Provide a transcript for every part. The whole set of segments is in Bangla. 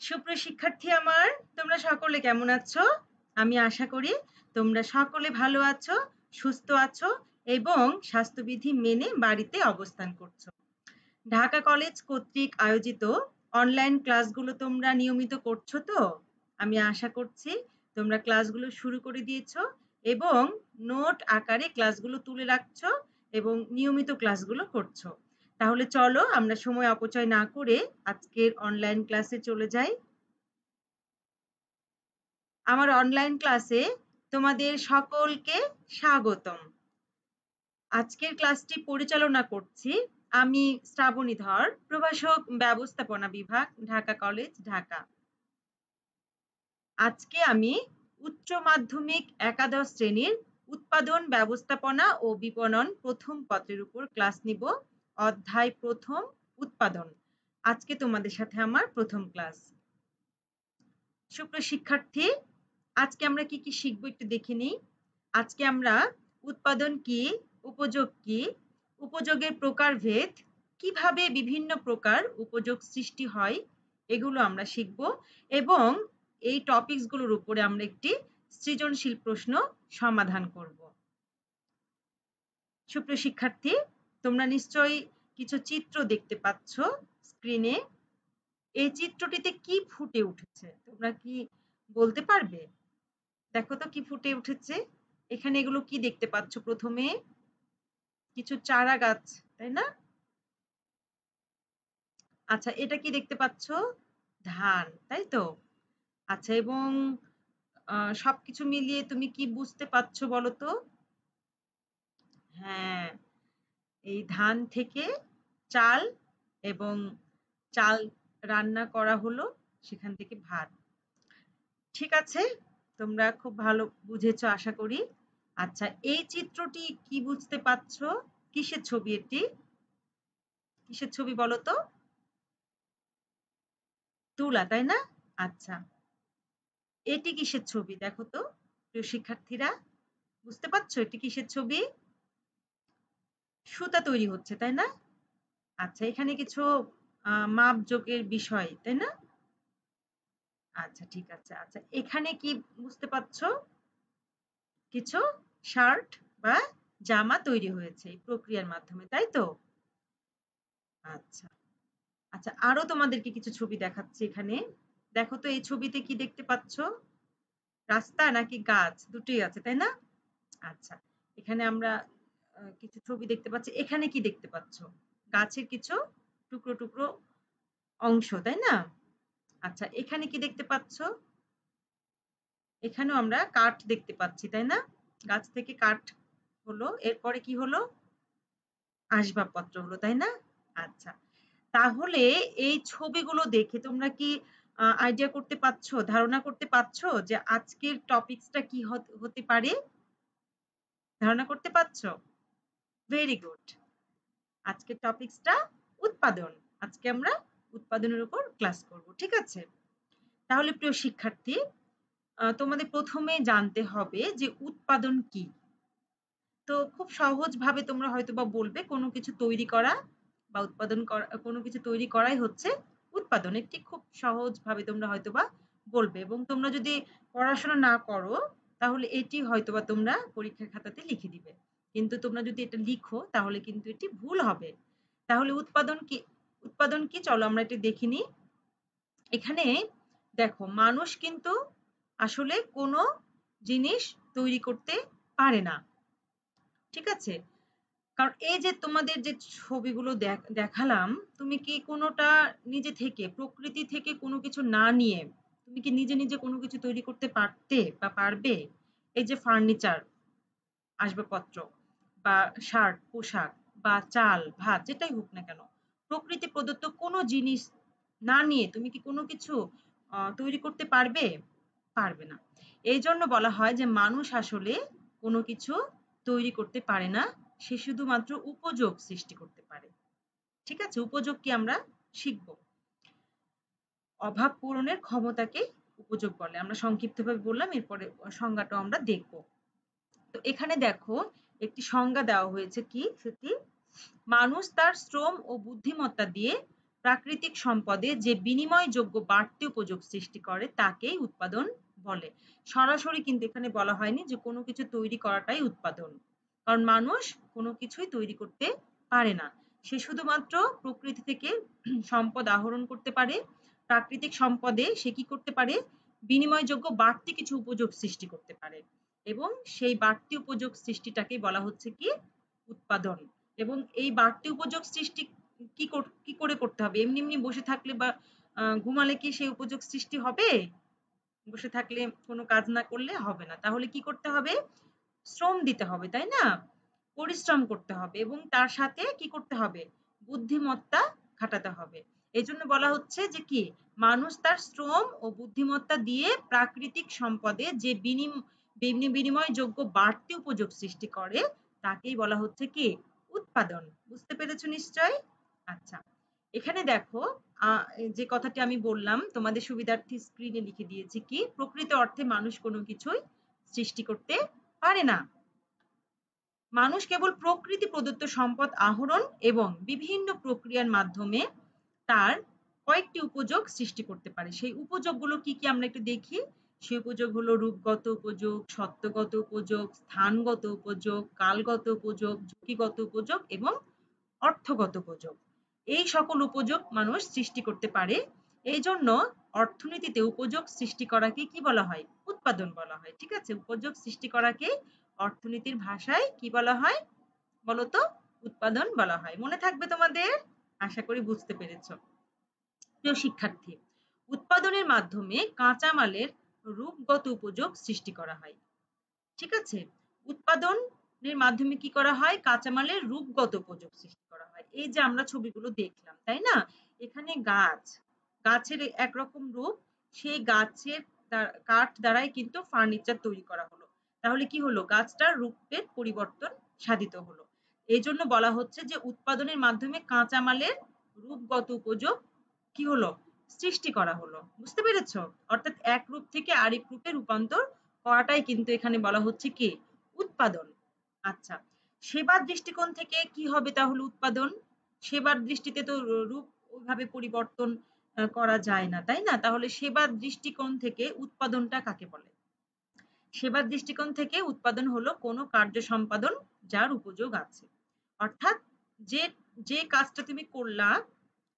সুপ্রিয় শিক্ষার্থী আমার, তোমরা সকলে কেমন আছো? আমি আশা করি তোমরা সকলে ভালো আছো, সুস্থ আছো এবং স্বাস্থ্যবিধি মেনে বাড়িতে অবস্থান করছো। ঢাকা কলেজ কর্তৃক আয়োজিত অনলাইন ক্লাসগুলো তোমরা নিয়মিত করছো তো? আমি আশা করছি তোমরা ক্লাসগুলো শুরু করে দিয়েছো এবং নোট আকারে ক্লাসগুলো তুলে রাখছো এবং নিয়মিত ক্লাসগুলো করছো। তাহলে চলো আমরা সময় অপচয় না করে আজকের অনলাইন ক্লাসে চলে যাই। আমার অনলাইন ক্লাসে তোমাদের সকলকে স্বাগতম। আজকের ক্লাসটি পরিচালনা করছি আমি শ্রাবণী ধর, প্রভাষক ব্যবস্থাপনা বিভাগ, ঢাকা কলেজ, ঢাকা। আজকে আমি উচ্চ মাধ্যমিক একাদশ শ্রেণীর উৎপাদন ব্যবস্থাপনা ও বিপণন প্রথম পত্রের উপর ক্লাস নিব। অধ্যায় প্রথম, উৎপাদন। আজকে তোমাদের সাথে আমার প্রথম ক্লাস। সুপ্রিয় শিক্ষার্থী, আজকে আমরা কি কি শিখবো একটু দেখে নিই। আজকে আমরা উৎপাদন কি, উপযোগ কি, উপযোগের প্রকারভেদ, কিভাবে বিভিন্ন প্রকার উপযোগ সৃষ্টি হয়, এগুলো আমরা শিখব এবং এই টপিকস গুলোর উপরে আমরা একটি সৃজনশীল প্রশ্ন সমাধান করব। সুপ্রিয় শিক্ষার্থী, তোমরা নিশ্চয়ই কিছু চিত্র দেখতে পাচ্ছ স্ক্রিনে। এই চিত্রটিতে কি ফুটে উঠেছে তোমরা কি বলতে পারবে? দেখো তো কি ফুটে উঠেছে। এখানে এগুলো কি দেখতে পাচ্ছ? প্রথমে কিছু চারা গাছ, তাই না? আচ্ছা, এটা কি দেখতে পাচ্ছ? ধান, তাই তো? আচ্ছা, এবং সবকিছু মিলিয়ে তুমি কি বুঝতে পারছো বলো তো? হ্যাঁ, এই ধান থেকে চাল এবং চাল রান্না করা হলো, সেখান থেকে ভাত। ঠিক আছে, তোমরা খুব ভালো বুঝেছো আশা করি। আচ্ছা, এই চিত্রটি কি বুঝতে পারছো? কিসের ছবি এটি? কিসের ছবি বলো তো? তুলা, তাই না? আচ্ছা, এটি কিসের ছবি দেখো তো প্রিয় শিক্ষার্থীরা, বুঝতে পারছো এটি কিসের ছবি? সুতা তৈরি হচ্ছে, তাই না? আচ্ছা, এখানে কিছু মাপজোকের বিষয়, তাই না? আচ্ছা, ঠিক আছে। আচ্ছা, এখানে কি বুঝতে পারছো? কিছু শার্ট বা জামা তৈরি হয়েছে এই প্রক্রিয়ার মাধ্যমে, তাই তো? আচ্ছা আচ্ছা, আরো তোমাদেরকে কিছু ছবি দেখাচ্ছি এখানে। দেখো তো এই ছবিতে কি দেখতে পাচ্ছ? রাস্তা নাকি গাছ? দুটোই আছে, তাই না? আচ্ছা, এখানে আমরা কিছু ছবি দেখতে পাচ্ছি। এখানে কি দেখতে পাচ্ছ? গাছের কিছু টুকরো টুকরো অংশ, তাই না? আচ্ছা, এখানে কি দেখতে পাচ্ছ? এখানেও আমরা কাঠ দেখতে পাচ্ছি, তাই না? গাছ থেকে কাঠ হলো, এরপরে কি হলো? আসবাবপত্র হলো, তাই না? আচ্ছা, তাহলে এই ছবিগুলো দেখে তোমরা কি আইডিয়া করতে পারছো, ধারণা করতে পারছো যে আজকের টপিকসটা কি হতে পারে? ধারণা করতে পারছো? Very good. আজকের টপিকসটা উৎপাদন। আজকে আমরা উৎপাদনের উপর ক্লাস করব, ঠিক আছে? তাহলে প্রিয় শিক্ষার্থী, তোমাদের প্রথমে জানতে হবে যে উৎপাদন কি। তো খুব সহজভাবে তোমরা হয়তোবা বলবে কোনো কিছু তৈরি করা বা উৎপাদন করা, কোনো কিছু তৈরি করাই হচ্ছে উৎপাদন। একটি খুব সহজভাবে তোমরা হয়তোবা বলবে এবং তোমরা যদি পড়াশোনা না করো তাহলে এটি হয়তোবা তোমরা পরীক্ষার খাতাতে লিখে দিবে। কিন্তু তোমরা যদি এটা লিখো তাহলে কিন্তু এটি ভুল হবে। তাহলে উৎপাদন কি? উৎপাদন কি? চলো আমরা এটা দেখে নিই। এখানে দেখো, মানুষ কিন্তু আসলে কোনো জিনিস তৈরি করতে পারে না, ঠিক আছে? কারণ এই যে তোমাদের যে ছবিগুলো দেখালাম, তুমি কি কোনোটা নিজে থেকে প্রকৃতি থেকে কোনো কিছু না নিয়ে তুমি কি নিজে নিজে কোনো কিছু তৈরি করতে পারতে বা পারবে? এই যে ফার্নিচার, আসবাবপত্র বা শার্ট, পোশাক বা চাল, ভাত, যেটাই হোক না কেন, প্রকৃতি প্রদত্ত কোনো জিনিস না নিয়ে তুমি কি কোনো কিছু তৈরি করতে পারবে? পারবে না। এই জন্য বলা হয় যে মানুষ আসলে কোনো কিছু তৈরি করতে পারে না, সে শুধুমাত্র উপযোগ সৃষ্টি করতে পারে। ঠিক আছে, উপযোগ কি আমরা শিখব। অভাব পূরণের ক্ষমতাকে উপযোগ বলে, আমরা সংক্ষিপ্তভাবে বললাম, এরপরে সংজ্ঞাটাও আমরা দেখব। তো এখানে দেখো একটি সংজ্ঞা দেওয়া হয়েছে, কি সেটি? মানুষ তার শ্রম ও বুদ্ধিমত্তা দিয়ে প্রাকৃতিক সম্পদে যে বিনিময়যোগ্য বাড়তি উপযোগ সৃষ্টি করে তাকেই উৎপাদন বলে। সরাসরি কিন্তু এখানে বলা হয়নি যে কোনো কিছু তৈরি করাটাই উৎপাদন। কারণ মানুষ কোনো কিছুই তৈরি করতে পারে না। সে শুধুমাত্র প্রকৃতি থেকে সম্পদ আহরণ করতে পারে। প্রাকৃতিক সম্পদে সে কি করতে পারে? বিনিময়যোগ্য বাড়তি কিছু উপযোগ সৃষ্টি করতে পারে। এবং সেই বাড়তি উপযোগ সৃষ্টিটাকেই বলা হচ্ছে কি? উৎপাদন। এবং এই বাড়তি উপযোগ সৃষ্টি কি করে করতে হবে? এমনি এমনি বসে থাকলে বা ঘুমালে কি সেই উপযোগ সৃষ্টি হবে? বসে থাকলে কোনো কাজ না করলে হবে না। তাহলে কি করতে হবে? শ্রম দিতে হবে, তাই না? পরিশ্রম করতে হবে এবং তার সাথে কি করতে হবে? বুদ্ধিমত্তা খাটাতে হবে। এজন্য বলা হচ্ছে যে কি? মানুষ তার শ্রম ও বুদ্ধিমত্তা দিয়ে প্রাকৃতিক সম্পদে যে বিনিময়যোগ্য বাড়তি উপযোগ সৃষ্টি করে তাকেই বলা হচ্ছে কি? উৎপাদন। বুঝতে পেরেছো নিশ্চয়ই? আচ্ছা। এখানে দেখো যে কথাটি আমি বললাম তোমাদের সুবিধার্থে স্ক্রিনে লিখে দিয়েছি কি? প্রকৃত অর্থে মানুষ কোনো কিছুই সৃষ্টি করতে পারে না। মানুষ কেবল প্রকৃতি প্রদত্ত সম্পদ আহরণ এবং বিভিন্ন প্রক্রিয়ার মাধ্যমে তার কয়েকটি উপযোগ সৃষ্টি করতে পারে। সেই উপযোগগুলো কি কি আমরা একটু দেখি। সেই উপযোগ হলো রূপগত উপযোগ, সত্যগত উপযোগ, স্থানগত উপযোগ, কালগত উপযোগ, ঝুঁকিগত উপযোগ এবং অর্থগত উপযোগ। এই সকল উপযোগ মানুষ সৃষ্টি করতে পারে। এই জন্য অর্থনীতিতে উপযোগ সৃষ্টি করাকে কি বলা হয়? উৎপাদন বলা হয়। ঠিক আছে? উপযোগ সৃষ্টি করাকে অর্থনীতির ভাষায় কি বলা হয়? বলতো? উৎপাদন বলা হয়। মনে থাকবে তোমাদের? আশা করি বুঝতে পেরেছো। প্রিয় শিক্ষার্থী, উৎপাদনের মাধ্যমে কাঁচামালের রূপগত উপযোগ সৃষ্টি করা হয়। ঠিক আছে? উৎপাদনের মাধ্যমে কি করা হয়? কাঁচামালের রূপগত উপযোগ সৃষ্টি করা হয়। এই যে আমরা ছবিগুলো দেখলাম, তাই না? এখানে গাছের একরকম রূপ, সেই গাছের কাঠ দ্বারাই কিন্তু ফার্নিচার তৈরি করা হলো। তাহলে কি হলো? গাছটার রূপের পরিবর্তন সাধিত হলো। এই জন্য বলা হচ্ছে যে উৎপাদনের মাধ্যমে কাঁচামালের রূপগত উপযোগ কি হলো? সৃষ্টি করা হলো। বুঝতে পেরেছো? অর্থাৎ এক রূপ থেকে আরেক রূপে রূপান্তর করাটাই কিন্তু এখানে বলা হচ্ছে কি? উৎপাদন। আচ্ছা, সেবার দৃষ্টিকোণ থেকে কি হবে তাহলে উৎপাদন? সেবার দৃষ্টিতে তো রূপ ওইভাবে পরিবর্তন করা যায় না, তাই না? তাহলে সেবার দৃষ্টিকোণ থেকে উৎপাদনটা কাকে বলে? সেবার দৃষ্টিকোণ থেকে উৎপাদন হলো কোনো কার্য সম্পাদন যার উপযোগ আছে। অর্থাৎ যে যে কাজটা তুমি করলা,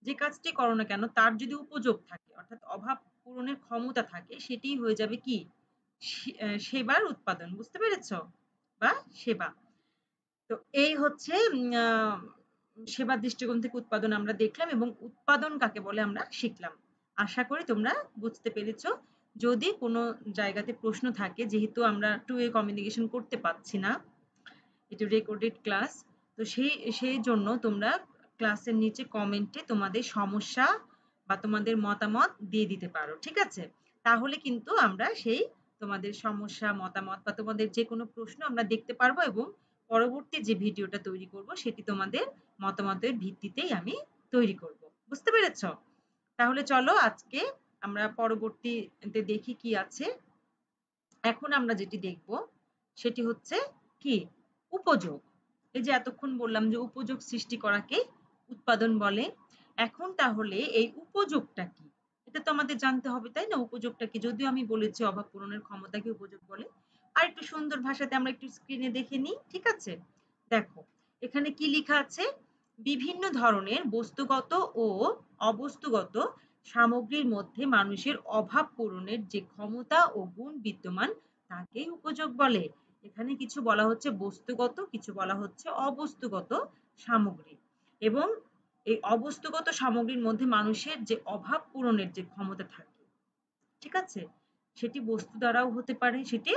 যে কাজটি করো না কেন তার যদি উপযোগ থাকে অর্থাৎ অভাব পূরণের ক্ষমতা থাকে সেটিই হয়ে যাবে কি? সেবার উৎপাদন। বুঝতে পেরেছো? বা সেবা। তো এই হচ্ছে সেবার দৃষ্টিকোণ থেকে উৎপাদন আমরা দেখলাম এবং উৎপাদন কাকে বলে আমরা শিখলাম। আশা করি তোমরা বুঝতে পেরেছো। যদি কোনো জায়গাতে প্রশ্ন থাকে, যেহেতু আমরা টু ওয়ে কমিউনিকেশন করতে পারছি না, এটা রেকর্ডেড ক্লাস, তো সেই জন্য তোমরা ক্লাসের নিচে কমেন্টে তোমাদের সমস্যা বা তোমাদের মতামত দিয়ে দিতে পারো। ঠিক আছে? তাহলে কিন্তু আমরা সেই তোমাদের সমস্যা, মতামত বা তোমাদের যে কোনো প্রশ্ন আমরা দেখতে পারবো এবং পরবর্তী যে ভিডিওটা তৈরি করব সেটি তোমাদের মতামতের ভিত্তিতেই আমি তৈরি করব। বুঝতে পেরেছো? তাহলে চলো আজকে আমরা পরবর্তীতে দেখি কি আছে। এখন আমরা যেটি দেখব সেটি হচ্ছে কি? উপযোগ। এই যে এতক্ষণ বললাম যে উপযোগ সৃষ্টি করাকে উৎপাদন বলে। এখন তাহলে এই উপযোগটা কি? এটা তো আমাদের জানতে হবে, তাই না? উপযোগটা কি? যদিও আমি বলেছি অভাব পূরণের ক্ষমতাকে উপযোগ বলে। আর একটু সুন্দর ভাষাতে আমরা একটু স্ক্রিনে দেখে নিই। ঠিক আছে? দেখো এখানে কি লেখা আছে? বিভিন্ন ধরনের বস্তুগত ও অবস্তুগত সামগ্রীর মধ্যে মানুষের অভাব পূরণের যে ক্ষমতা ও গুণ বিদ্যমান তাকেই উপযোগ বলে। এখানে কিছু বলা হচ্ছে বস্তুগত, কিছু বলা হচ্ছে অবস্তুগত সামগ্রী। এবং এই অবস্তুগত সামগ্রীর মধ্যে মানুষের যে অভাব পূরণের যে ক্ষমতা থাকে, ঠিক আছে? সেটি বস্তু দ্বারাও হতে পারে, সেটি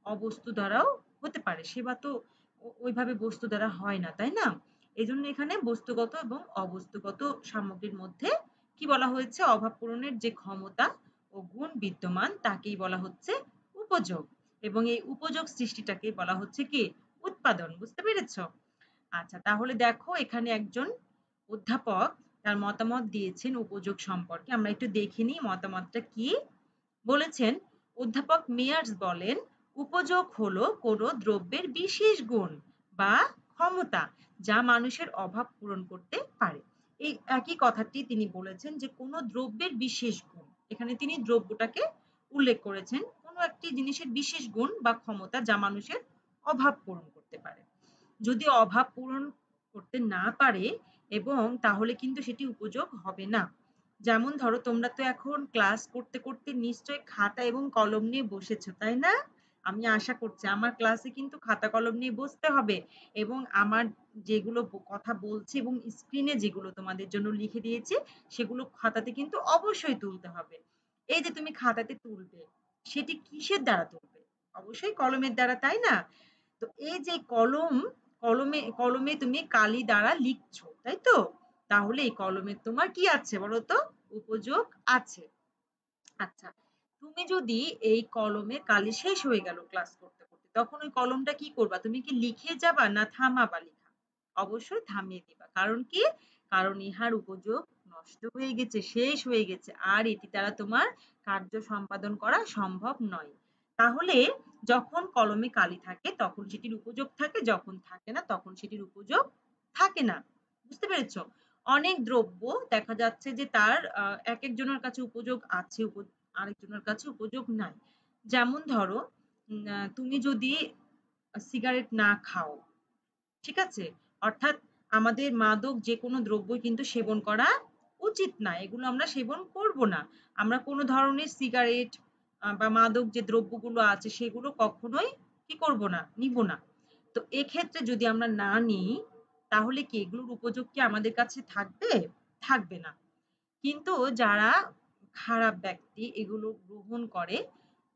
অবস্তু দ্বারাও হতে পারে। সেবা তো ওইভাবে বস্তু দ্বারা হয় না, তাই না? এজন্য এখানে বস্তুগত এবং অবস্তুগত সামগ্রীর মধ্যে কি বলা হয়েছে? অভাব পূরণের যে ক্ষমতা ও গুণ বিদ্যমান তাকেই বলা হচ্ছে উপযোগ। এবং এই উপযোগ সৃষ্টিটাকে বলা হচ্ছে কি? উৎপাদন। বুঝতে পেরেছো? আচ্ছা, তাহলে দেখো এখানে একজন অধ্যাপক তার মতামত দিয়েছেন উপযোগ সম্পর্কে। আমরা একটু দেখে নিই মতামতটা কি বলেছেন। অধ্যাপক মেয়ার্স বলেন, উপযোগ হলো কোনো দ্রব্যের বিশেষ গুণ বা ক্ষমতা যা মানুষের অভাব পূরণ করতে পারে। এই একই কথাটি তিনি বলেছেন যে কোনো দ্রব্যের বিশেষ গুণ, এখানে তিনি দ্রব্যটাকে উল্লেখ করেছেন, কোনো একটি জিনিসের বিশেষ গুণ বা ক্ষমতা যা মানুষের অভাব পূরণ করতে পারে। যদি অভাব পূরণ করতে না পারে এবং তাহলে কিন্তু সেটি উপযোগ হবে না। যেমন ধরো তোমরা তো এখন ক্লাস করতে করতে নিশ্চয়ই খাতা এবং কলম নিয়ে বসেছো, তাই না? আমি আশা করছি আমার ক্লাসে কিন্তু খাতা কলম নিয়ে বসতে হবে এবং আমার যেগুলো কথা বলছি এবং স্ক্রিনে যেগুলো তোমাদের জন্য লিখে দিয়েছি সেগুলো খাতাতে কিন্তু অবশ্যই তুলতে হবে। এই যে তুমি খাতাতে তুলবে, সেটি কিসের দ্বারা তুলবে? অবশ্যই কলমের দ্বারা, তাই না? তো এই যে কলমে কলমে তুমি কালি দ্বারা লিখছো, তাই তো? তাহলে এই কলমের তোমার কি আছে বলো তো? উপযোগ আছে। আচ্ছা, তুমি যদি এই কলমে কালি শেষ হয়ে গেল ক্লাস করতে করতে, তখন ওই কলমটা কি করবা? তুমি কি লিখে যাবা না থামাবা লেখা? অবশ্যই থামিয়ে দিবা। কারণ কি? কারণ ইহার উপযোগ নষ্ট হয়ে গেছে, শেষ হয়ে গেছে, আর এটি দ্বারা তোমার কার্য সম্পাদন করা সম্ভব নয়। তাহলে যখন কলমে কালি থাকে তখন সেটির উপযোগ থাকে, যখন থাকে না তখন সেটির উপযোগ থাকে না। বুঝতে পেরেছো? অনেক দ্রব্য দেখা যাচ্ছে যে তার এক একজনের কাছে উপযোগ আছে, আরেকজনের কাছে উপযোগ নাই। যেমন ধরো তুমি যদি সিগারেট না খাও, ঠিক আছে? অর্থাৎ আমাদের মাদক যেকোনো দ্রব্যই কিন্তু সেবন করা উচিত না। এগুলো আমরা সেবন করব না। আমরা কোনো ধরনের সিগারেট বা মাদক যে দ্রব্যগুলো আছে সেগুলো কখনোই কি করব না? নিব না। তো এক্ষেত্রে যদি আমরা না নিই তাহলে কি এগুলোর উপযোগ কি আমাদের কাছে থাকবে? থাকবে না। কিন্তু যারা খারাপ ব্যক্তি এগুলো গ্রহণ করে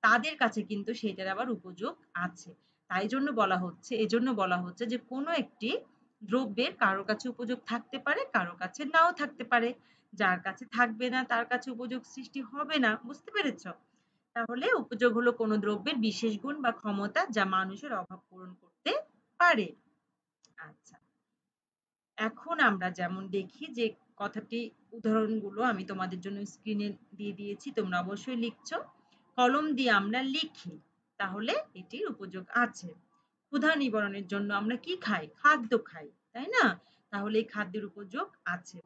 তাদের কাছে কিন্তু সেটার আবার উপযোগ আছে। তাই জন্য বলা হচ্ছে, এজন্য বলা হচ্ছে যে কোনো একটি দ্রব্যের কারো কাছে উপযোগ থাকতে পারে, কারো কাছে নাও থাকতে পারে। যার কাছে থাকবে না তার কাছে উপযোগ সৃষ্টি হবে না। বুঝতে পেরেছ? তাহলে উপযোগ হলো কোনো দ্রব্যের বিশেষ গুণ বা ক্ষমতা যা মানুষের অভাব পূরণ করতে পারে। আচ্ছা, এখন আমরা যেমন দেখি যে কথাটি উদাহরণগুলো আমি তোমাদের জন্য স্ক্রিনে দিয়ে দিয়েছি, তোমরা অবশ্যই লিখছো। কলম দিয়ে আমরা লিখি, তাহলে এটির উপযোগ আছে। ক্ষুধা নিবারণের জন্য আমরা কি খাই? খাদ্য খাই, তাই না? তাহলে এই খাদ্যের উপযোগ আছে।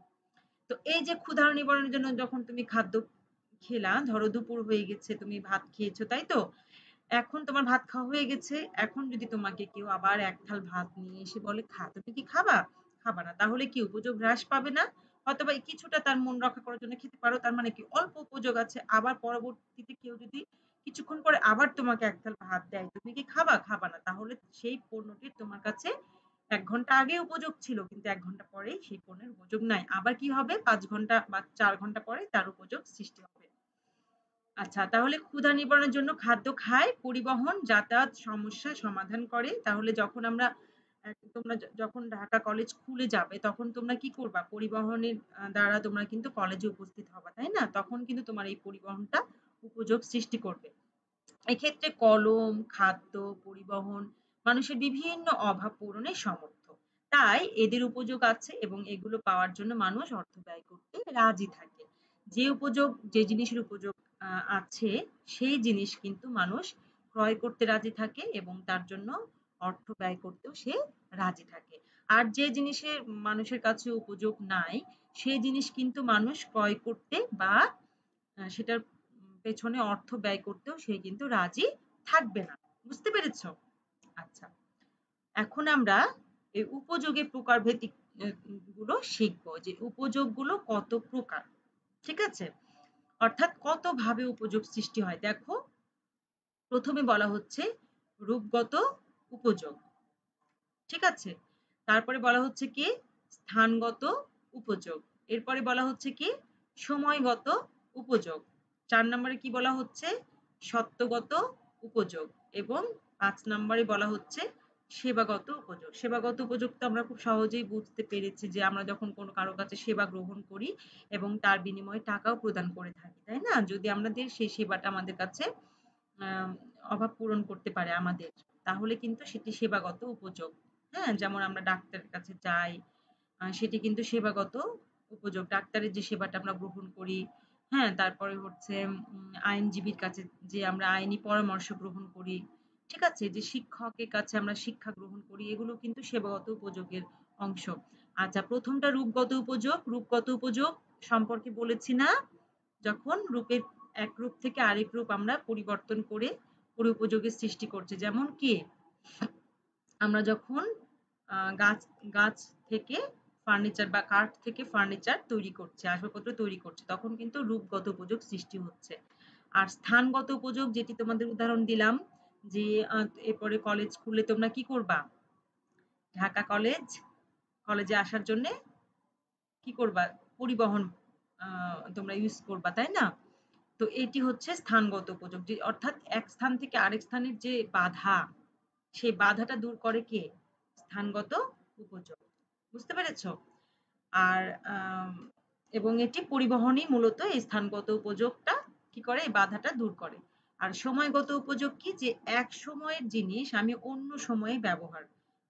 তো এই যে ক্ষুধা নিবারণের জন্য যখন তুমি খাদ্য খেলা, ধরো দুপুর হয়ে গেছে, তুমি ভাত খেয়েছো, তাই তো? এখন তোমার ভাত খাওয়া হয়ে গেছে। এখন যদি তোমাকে কেউ আবার এক থাল ভাত নিয়ে এসে বলে খা, তুমি কি খাবা? খাবা না। তাহলে কি উপযোগ হ্রাস পাবে না? হয়তোবা কিছুটা তার মন রক্ষা করার জন্য খেতে পারো। তার মানে কি অল্প উপযোগ আছে। আবার পরবর্তীতে কেউ যদি কিছুক্ষণ পরে আবার তোমাকে এক থাল ভাত দেয়, তুমি কি খাবা? খাবা না। তাহলে সেই পণ্যটির তোমার কাছে ১ ঘন্টা আগে উপযোগ ছিল, কিন্তু ১ ঘন্টা পরেই সেই পণ্যের উপযোগ নাই। আবার কি হবে? ৫ ঘন্টা বা ৪ ঘন্টা পরে তার উপযোগ সৃষ্টি হবে। আচ্ছা, তাহলে ক্ষুধা নিবারণের জন্য খাদ্য খায়, পরিবহন, যাতায়াত সমস্যা সমাধান করে। তাহলে যখন আমরা তোমরা যখন ঢাকা কলেজ খুলে যাবে তখন তোমরা কি করবা? পরিবহনের দ্বারা তোমরা কিন্তু কলেজে উপস্থিত হবা, তাই না? তখন কিন্তু তোমার এই পরিবহনটা উপযোগ সৃষ্টি করবে। এক্ষেত্রে কলম, খাদ্য, পরিবহন মানুষের বিভিন্ন অভাব পূরণে সমর্থ। তাই এদের উপযোগ আছে এবং এগুলো পাওয়ার জন্য মানুষ অর্থ ব্যয় করতে রাজি থাকে। যে উপযোগ, যে জিনিসের উপযোগ আছে সেই জিনিস কিন্তু মানুষ ক্রয় করতে রাজি থাকে এবং তার জন্য অর্থ ব্যয় করতেও সে রাজি থাকে। আর যে জিনিসের মানুষের কাছে উপযোগ নাই সেই জিনিস কিন্তু মানুষ ক্রয় করতে বা সেটার পেছনে অর্থ ব্যয় করতেও সে কিন্তু রাজি থাকবে না। বুঝতে পেরেছ? আচ্ছা, এখন আমরা এই উপযোগের প্রকারভেদ গুলো শিখবো যে উপযোগগুলো কত প্রকার। ঠিক আছে? অর্থাৎ কত ভাবে উপযোগ সৃষ্টি হয়। দেখো, প্রথমে বলা হচ্ছে রূপগত উপযোগ। ঠিক আছে? তারপরে বলা হচ্ছে কি স্থানগত উপযোগ। এরপরে বলা হচ্ছে কি সময়গত উপযোগ। ৪ নম্বরে কি বলা হচ্ছে সত্যগত উপযোগ এবং ৫ নম্বরে বলা হচ্ছে সেবাগত উপযোগ। সেবাগত উপযোগ তো আমরা খুব সহজেই বুঝতে পেরেছি যে আমরা যখন কোনো কারো কাছে সেবা গ্রহণ করি এবং তার বিনিময়ে টাকাও প্রদান করে থাকি, তাই না? যদি আমাদের সেই সেবাটা আমাদের কাছে আহ, অভাব পূরণ করতে পারে আমাদের, তাহলে কিন্তু সেটি সেবাগত উপযোগ। হ্যাঁ, যেমন আমরা ডাক্তারের কাছে যাই, সেটি কিন্তু সেবাগত উপযোগ। ডাক্তারের যে সেবাটা আমরা গ্রহণ করি, হ্যাঁ, তারপরে হচ্ছে আইনজীবীর কাছে যে আমরা আইনি পরামর্শ গ্রহণ করি, ঠিক আছে? যে শিক্ষকের কাছে আমরা শিক্ষা গ্রহণ করি, এগুলো কিন্তু সেবাগত উপযোগের অংশ। আচ্ছা, প্রথমটা রূপগত উপযোগ। রূপগত উপযোগ সম্পর্কে বলেছি না? যখন রূপের এক রূপ থেকে আরেক রূপ আমরা পরিবর্তন করে পরে উপযোগের সৃষ্টি করছি। যেমন কি? আমরা যখন গাছ গাছ থেকে ফার্নিচার বা কাঠ থেকে ফার্নিচার তৈরি করছি, আসবাবপত্র তৈরি করছি, তখন কিন্তু রূপগত উপযোগ সৃষ্টি হচ্ছে। আর স্থানগত উপযোগ, যেটি তোমাদের উদাহরণ দিলাম, যে এরপরে কলেজ খুললে তোমরা কি করবা? ঢাকা কলেজ, কলেজে আসার জন্যে কি করবা? পরিবহন তোমরা ইউজ করবা, তাই না? তো এটি হচ্ছে স্থানগত উপযোগ, যে অর্থাৎ এক স্থান থেকে আরেক স্থানের যে বাধা, সেই বাধাটা দূর করে কে? স্থানগত উপযোগ। বুঝতে পেরেছ? আর এবং এটি পরিবহনই মূলত এই স্থানগত উপযোগটা কি করে? এই বাধাটা দূর করে। আর সময়গত উপযোগ কি? যে এক সময়ের জিনিস আমি অন্য সময়ে ব্যবহার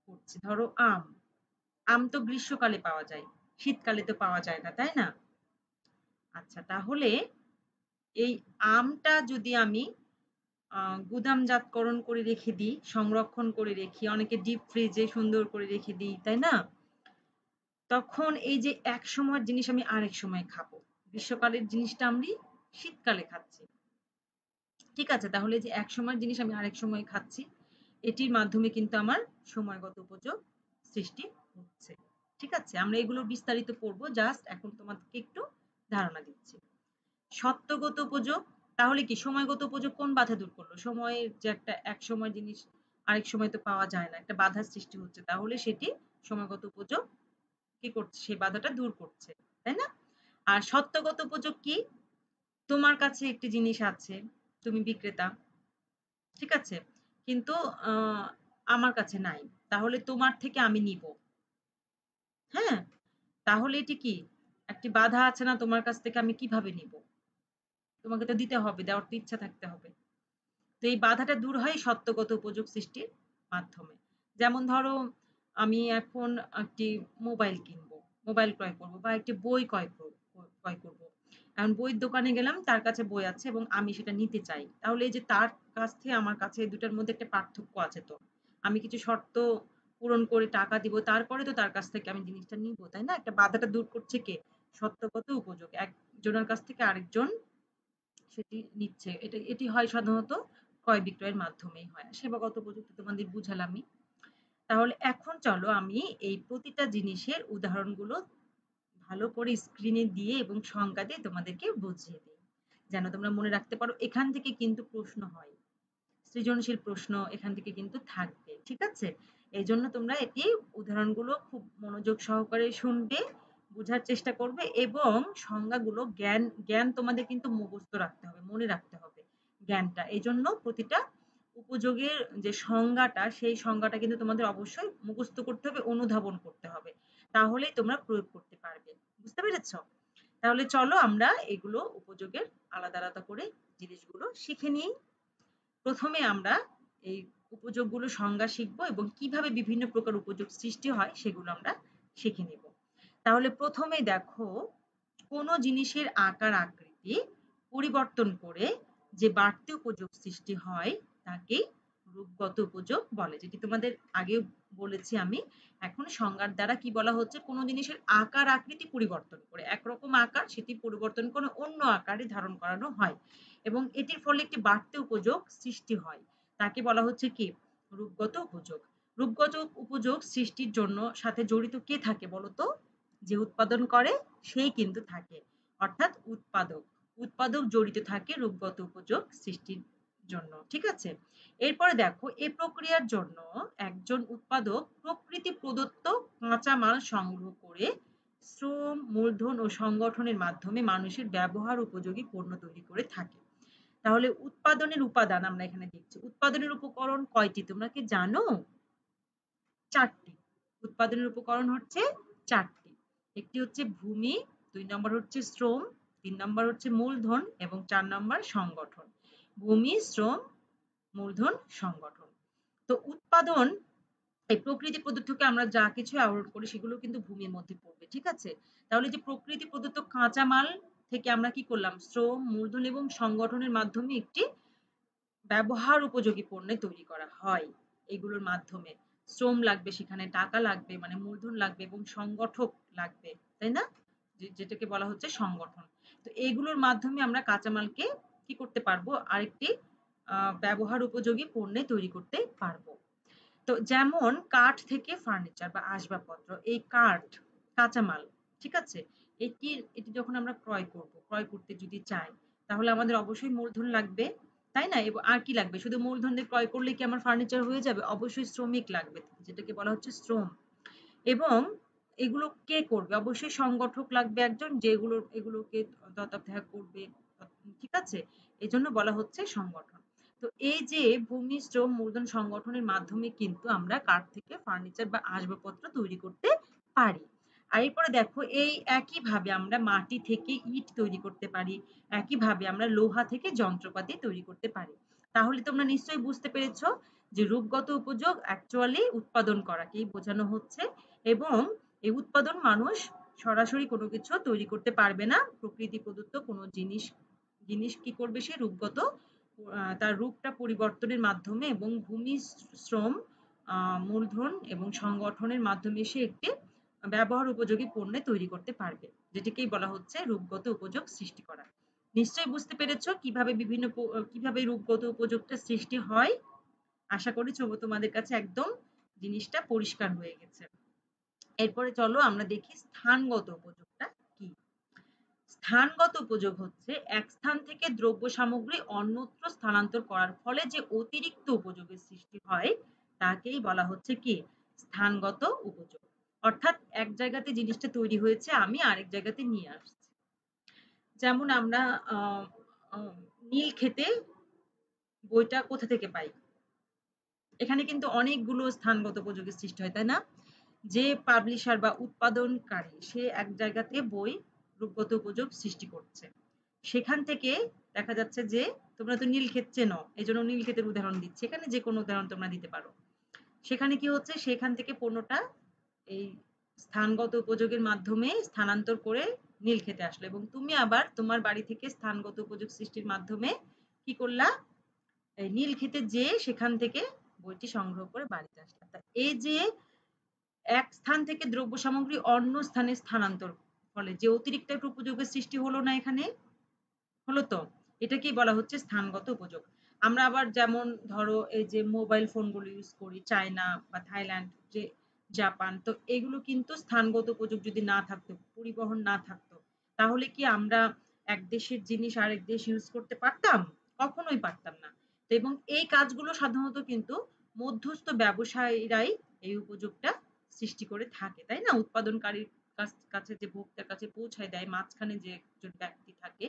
করছি। ধরো আম, আম তো গ্রীষ্মকালে পাওয়া যায়, শীতকালে তো পাওয়া যায় না, তাই না? আচ্ছা, তাহলে এই আমটা যদি আমি গুদামজাতকরণ করে রেখে দিই, সংরক্ষণ করে রেখি, অনেকে ডিপ ফ্রিজে সুন্দর করে রেখে দিই, তাই না? তখন এই যে এক সময়ের জিনিস আমি আরেক সময় খাবো, গ্রীষ্মকালের জিনিসটা আমি শীতকালে খাচ্ছি। ঠিক আছে? তাহলে যে এক সময়ের জিনিস আমি আরেক সময় খাচ্ছি, এটির মাধ্যমে কিন্তু আমার সময়গত উপযোগ সৃষ্টি হচ্ছে। ঠিক আছে? আমরা এগুলো বিস্তারিত পড়বো, জাস্ট এখন তোমাদেরকে একটু ধারণা দিচ্ছি। সত্যগত উপযোগ, তাহলে কি সময়গত উপযোগ কোন বাধা দূর করলো? সময়ের যে একটা এক সময় জিনিস আরেক সময় তো পাওয়া যায় না, একটা বাধার সৃষ্টি হচ্ছে, তাহলে সেটি সময়গত উপযোগ কি করছে? সেই বাধাটা দূর করছে, তাই না? আর সত্যগত উপযোগ কি? তোমার কাছে একটি জিনিস আছে, তুমি বিক্রেতা, ঠিক আছে? কিন্তু আমার কাছে নাই, তাহলে তোমার থেকে আমি নিব। হ্যাঁ, তাহলে এটি কি? একটি বাধা আছে না, তোমার কাছ থেকে আমি কিভাবে নিব? তোমাকে তো দিতে হবে, দেওয়ার তো ইচ্ছা থাকতে হবে। তো এই বাধাটা দূর হয় সত্যগত উপযোগ সৃষ্টির মাধ্যমে। যেমন ধরো আমি এখন একটি মোবাইল কিনবো, মোবাইল ক্রয় করবো, বা একটি বই ক্রয় করবো। এখন বইয়ের দোকানে গেলাম, তার কাছে বই আছে এবং আমি সেটা নিতে চাই। তাহলে এই যে তার কাছ থেকে আমার কাছে, এই দুটার মধ্যে একটা পার্থক্য আছে তো। আমি কিছু শর্ত পূরণ করে টাকা দিব, তারপরে তো তার কাছ থেকে আমি জিনিসটা নিব, তাই না? একটা বাধাটা দূর করছে কে? সত্যগত উপযোগ। একজনের কাছ থেকে আরেকজন সেটি নিচ্ছে। এটি হয় সাধারণত ক্রয় বিক্রয়ের মাধ্যমেই হয়। সেবাগত প্রযুক্তি তোমাদের বুঝালামই। তাহলে এখন চলো আমি এই প্রতিটা জিনিসের উদাহরণগুলো ভালো করে স্ক্রিনে দিয়ে এবং সংজ্ঞা দিয়ে তোমাদেরকে বুঝিয়ে দিই, যেন তোমরা মনে রাখতে পারো। এখান থেকে কিন্তু প্রশ্ন হয়, সৃজনশীল প্রশ্ন এখান থেকে কিন্তু থাকবে। ঠিক আছে? এই জন্য তোমরা এটি উদাহরণগুলো খুব মনোযোগ সহকারে শুনবে, বোঝার চেষ্টা করবে এবং সংজ্ঞাগুলো জ্ঞান জ্ঞান তোমাদের কিন্তু মুখস্থ রাখতে হবে, মনে রাখতে হবে জ্ঞানটা। এই জন্য প্রতিটা উপযোগের যে সংজ্ঞাটা, সেই সংজ্ঞাটা কিন্তু তোমাদের অবশ্যই মুখস্থ করতে হবে, অনুধাবন করতে হবে, তাহলেই তোমরা প্রয়োগ করতে পারবে। বুঝতে পেরেছ? তাহলে চলো আমরা এগুলো উপযোগের আলাদা আলাদা করে জিনিসগুলো শিখে নিই। প্রথমে আমরা এই উপযোগগুলো সংজ্ঞা শিখবো এবং কিভাবে বিভিন্ন প্রকার উপযোগ সৃষ্টি হয় সেগুলো আমরা শিখে নিব। তাহলে প্রথমে দেখো, কোনো জিনিসের আকার আকৃতি পরিবর্তন করে যে বাড়তি উপযোগ সৃষ্টি হয় তাকে রূপগত উপযোগ বলে, যেটি তোমাদের আগেও বলেছি আমি। এখন সংজ্ঞার দ্বারা কি বলা হচ্ছে? কোনো জিনিসের আকার আকৃতি পরিবর্তন করে, একরকম আকার সেটি পরিবর্তন করে অন্য আকারে ধারণ করানো হয় এবং এটির ফলে একটি বাড়তি উপযোগ সৃষ্টি হয়, তাকে বলা হচ্ছে কি? রূপগত উপযোগ। রূপগত উপযোগ সৃষ্টির জন্য সাথে জড়িত কে থাকে বলতো? যে উৎপাদন করে সেই কিন্তু থাকে, অর্থাৎ উৎপাদক। উৎপাদক জড়িত থাকে রূপগত উপযোগ সৃষ্টির জন্য। ঠিক আছে? এরপরে দেখো, এই প্রক্রিয়ার জন্য একজন উৎপাদক প্রকৃতি প্রদত্ত কাঁচামাল সংগ্রহ করে শ্রম, মূলধন ও সংগঠনের মাধ্যমে মানুষের ব্যবহার উপযোগী পণ্য তৈরি করে থাকে। তাহলে উৎপাদনের উপাদান আমরা এখানে দেখছি। উৎপাদনের উপকরণ কয়টি তোমরা কি জানো? ৪টি। উৎপাদনের উপকরণ হচ্ছে ৪টি। একটি হচ্ছে ভূমি, ২ নম্বর হচ্ছে শ্রম, ৩ নম্বর হচ্ছে মূলধন এবং ৪ নম্বর সংগঠন। ভূমি, শ্রম, মূলধন, সংগঠন। তো উৎপাদন, এই প্রকৃতি প্রদত্তকে আমরা যা কিছু আহরণ করি সেগুলো কিন্তু ভূমির মধ্যে পড়বে। ঠিক আছে? তাহলে যে প্রকৃতি প্রদত্ত কাঁচামাল থেকে আমরা কি করলাম? শ্রম, মূলধন এবং সংগঠনের মাধ্যমে একটি ব্যবহার উপযোগী পণ্য তৈরি করা হয় এগুলোর মাধ্যমে। শ্রম লাগবে, সেখানে টাকা লাগবে, মানে মূলধন লাগবে এবং সংগঠক লাগবে, তাই না? যেটাকে বলা হচ্ছে সংগঠন। তো এগুলোর মাধ্যমে আমরা কাঁচামালকে কি করতে পারবো, আরেকটি ব্যবহার উপযোগী পণ্যে তৈরি করতে পারবো। তো যেমন কাঠ থেকে ফার্নিচার বা আসবাবপত্র, এই কাঠ কাঁচামাল, ঠিক আছে? এটি যখন আমরা ক্রয় করতে যদি চাই, তাহলে আমাদের অবশ্যই মূলধন লাগবে, তাই না? এবং আর কি লাগবে? শুধু মূলধন দিয়ে ক্রয় করলে কি আমার ফার্নিচার হয়ে যাবে? অবশ্যই শ্রমিক লাগবে, যেটাকে বলা হচ্ছে শ্রম। এবং এগুলো কে করবে? অবশ্যই সংগঠক লাগবে একজন, যে এগুলোকে তত্ত্বাবধায়ক করবে। ঠিক আছে? এজন্য বলা হচ্ছে সংগঠন। তো এই যে ভূমি, শ্রম, মূলধন সংগঠনের মাধ্যমে কিন্তু আমরা কাঠ থেকে ফার্নিচার বা আসবাবপত্র তৈরি করতে পারি। আর এরপরে দেখো, এই একইভাবে আমরা মাটি থেকে ইট তৈরি করতে পারি। একইভাবে আমরা লোহা থেকে যন্ত্রপাতি তৈরি করতে পারি। তাহলে তোমরা নিশ্চয়ই বুঝতে পেরেছো যে রূপগত উপযোগ অ্যাকচুয়ালি উৎপাদন করাকেই বোঝানো হচ্ছে, এবং এই উৎপাদন মানুষ সরাসরি কোনো কিছু তৈরি করতে পারবে না। প্রকৃতি প্রদত্ত কোনো জিনিস জিনিস কি করবে, সে রূপগত তার রূপটা পরিবর্তনের মাধ্যমে এবং ভূমি, শ্রম, মূলধন এবং সংগঠনের মাধ্যমে সে একটি ব্যবহার উপযোগী পণ্য তৈরি করতে পারবে, যেটিকেই বলা হচ্ছে রূপগত উপযোগ সৃষ্টি করা। নিশ্চয়ই বুঝতে পেরেছো কিভাবে রূপগত উপযোগটা সৃষ্টি হয়। আশা করি তোমাদের কাছে একদম জিনিসটা পরিষ্কার হয়ে গেছে। এরপরে চলো আমরা দেখি স্থানগত উপযোগটা কি। স্থানগত উপযোগ হচ্ছে এক স্থান থেকে দ্রব্য সামগ্রী অন্যত্র স্থানান্তর করার ফলে যে অতিরিক্ত উপযোগের সৃষ্টি হয়, তাকেই বলা হচ্ছে কি স্থানগত উপযোগ। অর্থাৎ এক জায়গাতে জিনিসটা তৈরি হয়েছে, আমি আরেক জায়গাতে নিয়ে আসছি। যেমন আমরা নীল ক্ষেতে বইটা কোথা থেকে পাই? এখানে কিন্তু অনেকগুলো স্থানগত উপযোগের সৃষ্টি হয়, তাই না? যে পাবলিশার বা উৎপাদনকারী, সে এক জায়গাতে বই রূপগত উপযোগ সৃষ্টি করছে। সেখান থেকে দেখা যাচ্ছে যে, তোমরা তো নীলক্ষেত চেনো, এই জন্য নীলক্ষেতের উদাহরণ দিচ্ছি, এখানে যে কোনো উদাহরণ তোমরা দিতে পারো। সেখানে কি হচ্ছে, সেখান থেকে পণ্যটা এই স্থানগত উপযোগের মাধ্যমে স্থানান্তর করে নীলক্ষেতে আসলো, এবং তুমি আবার তোমার বাড়ি থেকে স্থানগত উপযোগ সৃষ্টির মাধ্যমে কি করলা, এই নীলক্ষেতে যেয়ে সেখান থেকে বইটি সংগ্রহ করে বাড়িতে আসলা। এই যে এক স্থান থেকে দ্রব্য সামগ্রী অন্য স্থানে স্থানান্তর ফলে যে অতিরিক্ত একটা উপযোগের সৃষ্টি হলো না এখানে, হলো তো? এটাকেই বলা হচ্ছে স্থানগত উপযোগ। আমরা আবার যেমন ধরো এই যে মোবাইল ফোনগুলো ইউজ করি, চায়না বা থাইল্যান্ড, যে জাপান, তো এগুলো কিন্তু স্থানগত উপযোগ যদি না থাকতো, পরিবহন না থাকতো, তাহলে কি আমরা এক দেশের জিনিস আরেক দেশ ইউজ করতে পারতাম? কখনোই পারতাম না। তো এবং এই কাজগুলো সাধারণত কিন্তু মধ্যস্থ ব্যবসায়ীরাই এই উপযোগটা সৃষ্টি করে থাকে, তাই না? উৎপাদনকারীর কাছে যে ভোক্তার কাছে পৌঁছায় দেয়, মাঝখানে যে একজন ব্যক্তি থাকে,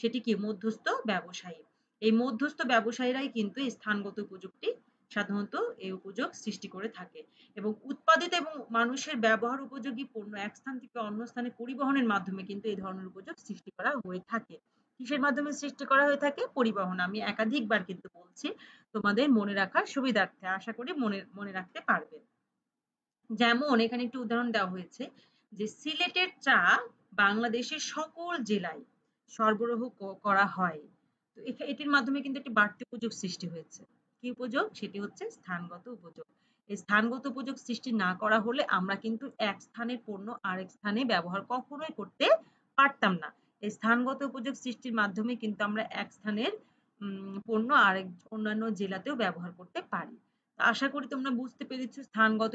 সেটি কি মধ্যস্থ ব্যবসায়ী। এই মধ্যস্থ ব্যবসায়ীরাই কিন্তু এই স্থানগত উপযোগটি সাধারণত এই উপযোগ সৃষ্টি করে থাকে, এবং উৎপাদিত এবং মানুষের ব্যবহার উপযোগী পণ্য এক স্থান থেকে অন্য স্থানে পরিবহনের মাধ্যমে কিন্তু এই ধরনের উপযোগ সৃষ্টি করা হয়ে থাকে। কিসের মাধ্যমে সৃষ্টি করা হয়ে থাকে? পরিবহন। আমি একাধিকবার কিন্তু বলছি তোমাদের মনে রাখার সুবিধার্থে, আশা করি মনে রাখতে পারবে। যেমন এখানে একটি উদাহরণ দেওয়া হয়েছে যে সিলেটের চা বাংলাদেশের সকল জেলায় সরবরাহ করা হয়। তো এটির মাধ্যমে কিন্তু একটি বাড়তি উপযোগ সৃষ্টি হয়েছে। কি উপযোগ? সেটি হচ্ছে স্থানগত উপযোগ। এই স্থানগত উপযোগ সৃষ্টি না করা হলে আমরা কিন্তু এক স্থানের পণ্য আরেক স্থানে ব্যবহার কখনোই করতে পারতাম না। এই স্থানগত উপযোগ সৃষ্টির মাধ্যমে কিন্তু আমরা এক স্থানের পণ্য আরেক অন্যান্য জেলাতেও ব্যবহার করতে পারি। আশা করি তোমরা বুঝতে পেরেছো স্থানগত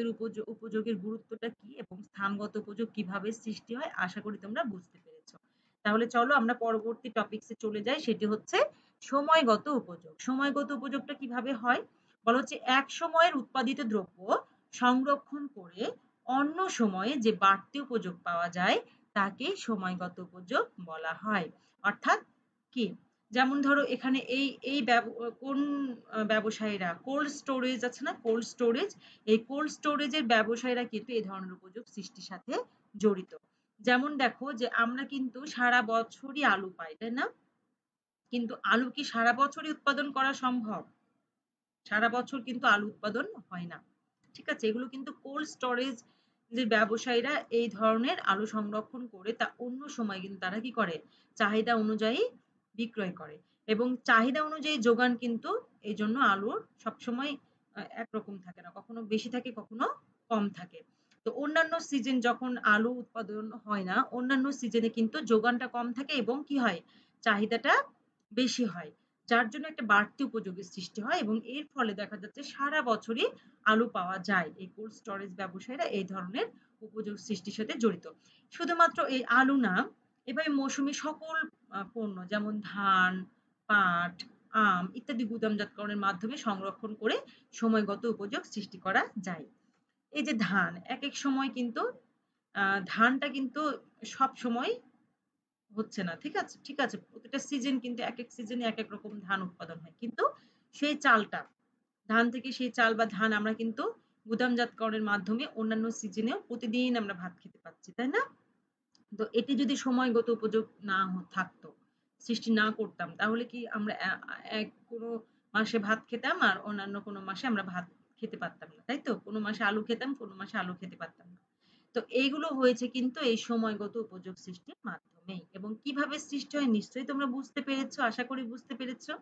উপযোগের গুরুত্বটা কি এবং স্থানগত উপযোগ কিভাবে সৃষ্টি হয়। আশা করি তোমরা বুঝতে পেরেছো। তাহলে চলো আমরা পরবর্তী টপিকসে চলে যাই, সেটি হচ্ছে সময়গত উপযোগ। সময়গত উপযোগটা কিভাবে হয়? বলা হচ্ছে এক সময়ের উৎপাদিত দ্রব্য সংরক্ষণ করে অন্য সময়ে যে বাড়তি উপযোগ পাওয়া যায়, তাকেই সময়গত উপযোগ বলা হয়। অর্থাৎ কি? যেমন ধরো এখানে এই কোন ব্যবসায়ীরা কোল্ড স্টোরেজ আছে না, কোল্ড স্টোরেজ, এই কোল্ড স্টোরেজের ব্যবসায়ীরা কিন্তু এই ধরনের উপযোগ সৃষ্টির সাথে জড়িত। যেমন দেখো যে আমরা কিন্তু সারা বছরই আলু পাই, তাই না? কিন্তু আলু কি সারা বছরই উৎপাদন করা সম্ভব? সারা বছর কিন্তু আলু উৎপাদন হয় না, ঠিক আছে? এগুলো কিন্তু কোল্ড স্টোরেজ যে ব্যবসায়ীরা এই ধরনের আলু সংরক্ষণ করে তা অন্য সময় কিন্তু তারা কি করে, চাহিদা অনুযায়ী বিক্রয় করে। এবং চাহিদা অনুযায়ী যোগান কিন্তু এই জন্য আলুর সবসময় একরকম থাকে না, কখনো বেশি থাকে কখনো কম থাকে। তো অন্যান্য সিজন যখন আলু উৎপাদন হয় না, অন্যান্য সিজনে কিন্তু যোগানটা কম থাকে এবং কি হয়, চাহিদাটা বেশি হয়, যার জন্য একটা বাড়তি উপযোগের সৃষ্টি হয় এবং এর ফলে দেখা যাচ্ছে সারা বছরই আলু পাওয়া যায়। এই কোল্ড স্টোরেজ ব্যবসায়ীরা এই ধরনের উপযোগ সৃষ্টির সাথে জড়িত। শুধুমাত্র এই আলু না, এভাবে মৌসুমী সকল পণ্য যেমন ধান, পাট, আম ইত্যাদি গুদামজাতকরণের মাধ্যমে সংরক্ষণ করে সময়গত উপযোগ সৃষ্টি করা যায়। এই যে ধান, একেক সময় কিন্তু ধানটা কিন্তু সবসময় হচ্ছে না। ঠিক আছে? ঠিক আছে। প্রতিটা সিজন কিন্তু একেক সিজনে একেক রকম ধান উৎপাদন হয়। কিন্তু সেই চালটা, ধান থেকে সেই চাল বা ধান আমরা কিন্তু গুদামজাতকরণের মাধ্যমে অন্যান্য সিজনেও প্রতিদিন আমরা ভাত খেতে পাচ্ছি। তাই না? তো এটি যদি সময়গত উপযোগ না থাকতো, সৃষ্টি না করতাম, তাহলে কি আমরা এক কোনো মাসে ভাত খেতাম আর অন্যান্য কোনো মাসে আমরা ভাত খেতে পারতাম না, তাই তো? কোনো মাসে আলু খেতাম, কোনো মাসে আলু খেতে পারতাম না। তো এইগুলো হয়েছে কিন্তু এই সময়গত উপযোগ সৃষ্টির মাধ্যমেই। এবং কিভাবে সৃষ্টি হয় নিশ্চয়ই তোমরা বুঝতে পেরেছো, আশা করি বুঝতে পেরেছো।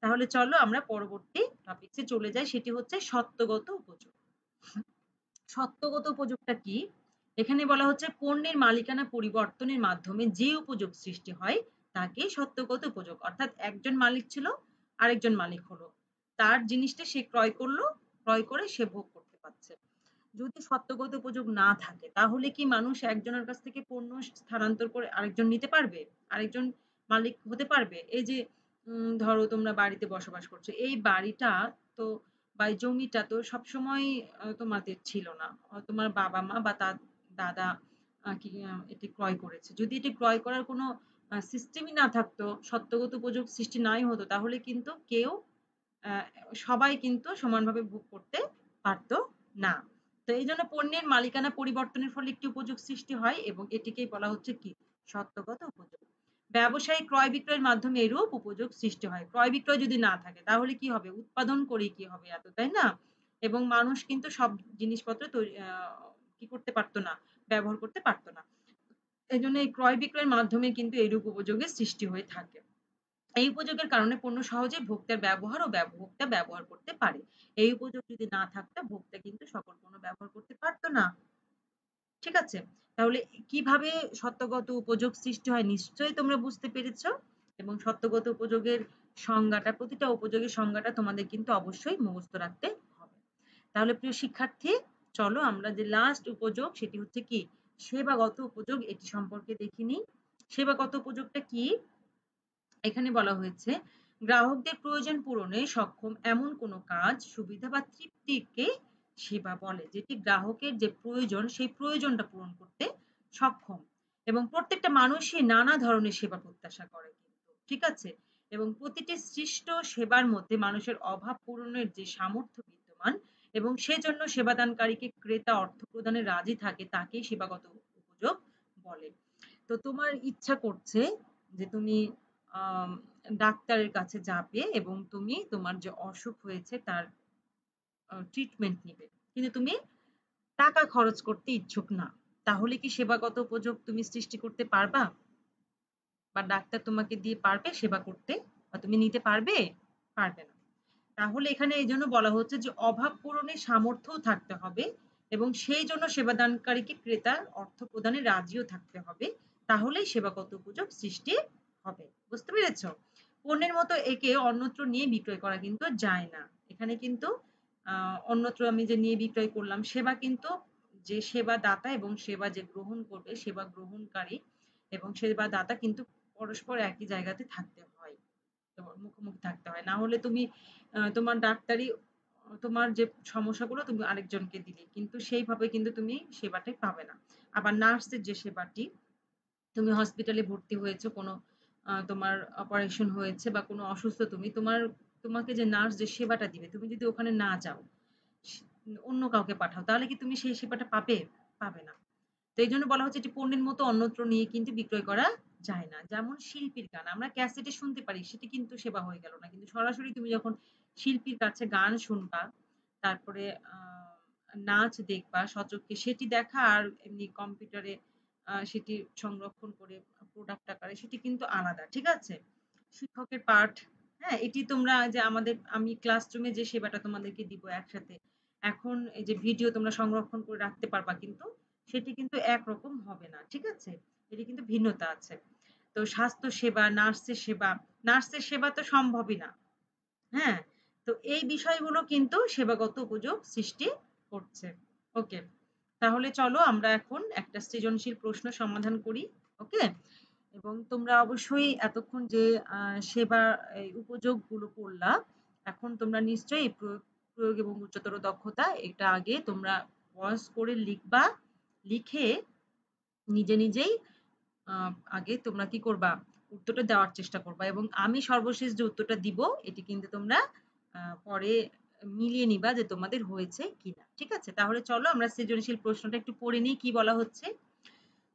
তাহলে চলো আমরা পরবর্তী টপিকসে চলে যাই, সেটি হচ্ছে সত্ত্বগত উপযোগ। সত্ত্বগত উপযোগটা কি? এখানে বলা হচ্ছে পণ্যের মালিকানা পরিবর্তনের মাধ্যমে যে উপযোগ সৃষ্টি হয় তাকে সত্ত্বগত উপযোগ। অর্থাৎ একজন মালিক ছিল, আরেকজন মালিক হলো, তার জিনিসটা সে ক্রয় করলো, ক্রয় করে সে ভোগ করতে পারছে। যদি সত্ত্বগত উপযোগ না থাকে তাহলে কি মানুষ একজনের কাছ থেকে পণ্য স্থানান্তর করে আরেকজন নিতে পারবে, আরেকজন মালিক হতে পারবে? এই যে ধরো তোমরা বাড়িতে বসবাস করছো, এই বাড়িটা তো বা এই জমিটা তো সবসময় তোমাদের ছিল না, তোমার বাবা মা বা তার দাদা কি এটি ক্রয় করেছে। যদি এটি ক্রয় করার কোনো সিস্টেমই না থাকতো, সত্ত্বগত উপযোগ সৃষ্টি নাই হতো, তাহলে কিন্তু কেউ আহ, সবাই কিন্তু সমানভাবে ভোগ করতে পারতো না। তো এই জন্য পণ্যের মালিকানা পরিবর্তনের ফলে একটি উপযোগ সৃষ্টি হয় এবং এটিকেই বলা হচ্ছে কি, সত্ত্বগত উপযোগ। ব্যবসায়িক ক্রয় বিক্রয়ের মাধ্যমে এরূপ উপযোগ সৃষ্টি হয়। ক্রয় বিক্রয় যদি না থাকে তাহলে কি হবে, উৎপাদন করে কি হবে এত, তাই না? এবং মানুষ কিন্তু সব জিনিসপত্র তৈরি কি করতে পারতো না, ব্যবহার করতে পারতো না। এই জন্য এই ক্রয় বিক্রয়ের মাধ্যমে কিন্তু এরূপ উপযোগের সৃষ্টি হয়ে থাকে। এই উপযোগের কারণে পণ্য সহজে ভোক্তার ব্যবহার ও ভোক্তা ব্যবহার করতে পারে। এই উপযোগ যদি না থাকতো ভোক্তা কিন্তু সকল পণ্য ব্যবহার করতে পারতো না। ঠিক আছে? তাহলে কিভাবে সত্ত্বগত উপযোগ সৃষ্টি হয় নিশ্চয়ই তোমরা বুঝতে পেরেছো। এবং সত্ত্বগত উপযোগের সংজ্ঞাটা, প্রতিটা উপযোগের সংজ্ঞাটা তোমাদের কিন্তু অবশ্যই মুখস্থ রাখতে হবে। তাহলে প্রিয় শিক্ষার্থী, চলো আমরা যে লাস্ট উপযোগ সেটি হচ্ছে কি, সেবাগত উপযোগ, এটি সম্পর্কে দেখে নিই। সেবাগত উপযোগটা কি? এখানে বলা হয়েছে গ্রাহকদের প্রয়োজন পূরণে সক্ষম এমন কোনো কাজ, সুবিধা বা তৃপ্তিকে সেবা বলে, যেটি গ্রাহকের যে প্রয়োজন সেই প্রয়োজনটা পূরণ করতে সক্ষম। এবং প্রত্যেকটা মানুষই নানা ধরনের সেবা প্রত্যাশা করে কিন্তু, ঠিক আছে? এবং প্রতিটি সৃষ্ট সেবার মধ্যে মানুষের অভাব পূরণের যে সামর্থ্য বিদ্যমান এবং সেজন্য সেবাদানকারীকে ক্রেতা অর্থ প্রদানে রাজি থাকে, তাকেই সেবাগত উপযোগ বলে। তো তোমার ইচ্ছা করছে যে তুমি আম ডাক্তারের কাছে যাবে এবং তুমি তোমার যে অসুখ হয়েছে তার ট্রিটমেন্ট নিবে। কিন্তু তুমি টাকা খরচ করতে ইচ্ছুক না। তাহলে কি সেবাগত উপযোগ তুমি সৃষ্টি করতে পারবা? বা ডাক্তার তোমাকে দিয়ে পারবে সেবা করতে? বা তুমি নিতে পারবে? পারবে না। তাহলে এখানে এইজন্য বলা হচ্ছে যে অভাব পূরণের সামর্থ্যও থাকতে হবে এবং সেই জন্য সেবাদানকারীকে ক্রেতার অর্থ প্রদানে রাজিও থাকতে হবে। তাহলেই সেবাগত উপযোগ সৃষ্টি হবে। বুঝতে পেরেছো? পণ্যের মতো একে অন্যত্র নিয়ে বিক্রয় করা কিন্তু যায় না। এখানে কিন্তু অন্যত্র আমি যে নিয়ে বিক্রয় করলাম, সেবা কিন্তু যে সেবাদাতা এবং সেবা যে গ্রহণ করবে, সেবা গ্রহণকারী এবং সেবাদাতা কিন্তু পরস্পর একই জায়গাতে থাকতে হয়। মুখোমুখি থাকতে হয়। না হলে তুমি তোমার ডাক্তারি তোমার যে সমস্যাগুলো তুমি আরেকজনকে দিলে। কিন্তু সেইভাবে কিন্তু তুমি সেবাটাই পাবে না। আবার নার্সের যে সেবাটি, তুমি হসপিটালে ভর্তি হয়েছো, কোনো তোমার অপারেশন হয়েছে বা কোনো অসুস্থ তুমি, তোমাকে যে নার্স যে সেবাটা দিবে, তুমি যদি ওখানে না যাও, অন্য কাউকে পাঠাও, তাহলে কি তুমি সেই সেবাটা পাবে? পাবে না। তো এইজন্য বলা হচ্ছে এটি পণ্যের মতো অন্যত্র নিয়ে কিন্তু বিক্রয় করা যায় না। যেমন শিল্পীর গান আমরা ক্যাসেটে শুনতে পারি, সেটি কিন্তু সেবা হয়ে গেল না। কিন্তু সরাসরি তুমি যখন শিল্পীর কাছে গান শুনবা, তারপরে নাচ দেখবা সচক্ষে, সেটি দেখা আর এমনি কম্পিউটারে সেটি সংরক্ষণ করে প্রোডাক্ট আকারে, সেটি কিন্তু আলাদা। ঠিক আছে? শিক্ষকের পাঠ, হ্যাঁ? এটি তোমরা যে আমি ক্লাসরুমে যে সেবাটা তোমাদেরকে দিব একসাথে। এখন এই যে ভিডিও তোমরা সংরক্ষণ করে রাখতে পারবা কিন্তু সেটি কিন্তু একরকম হবে না। ঠিক আছে? এটি কিন্তু ভিন্নতা আছে। তো স্বাস্থ্য সেবা, নার্সের সেবা তো সম্ভবই না। হ্যাঁ? তো এই বিষয়গুলো কিন্তু সেবাগত উপযোগ সৃষ্টি করছে। ওকে। তাহলে চলো আমরা এখন একটা সৃজনশীল প্রশ্ন সমাধান করি। ওকে? এবং তোমরা অবশ্যই এতক্ষণ যে সেবা এই উপযোগগুলো পড়লা, এখন তোমরা নিশ্চয়ই প্রয়োগ এবং উচ্চতর দক্ষতা এটা আগে তোমরা পজ করে লিখবা। লিখে নিজেই আগে তোমরা কি করবা? উত্তরটা দেওয়ার চেষ্টা করবা এবং আমি সর্বশেষ যে উত্তরটা দিব এটি কিন্তু তোমরা পরে মিলিয়ে নিবা যে তোমাদের হয়েছে কিনা। ঠিক আছে? তাহলে চলো আমরা সৃজনশীল প্রশ্নটা একটু পড়ে নিই কি বলা হচ্ছে।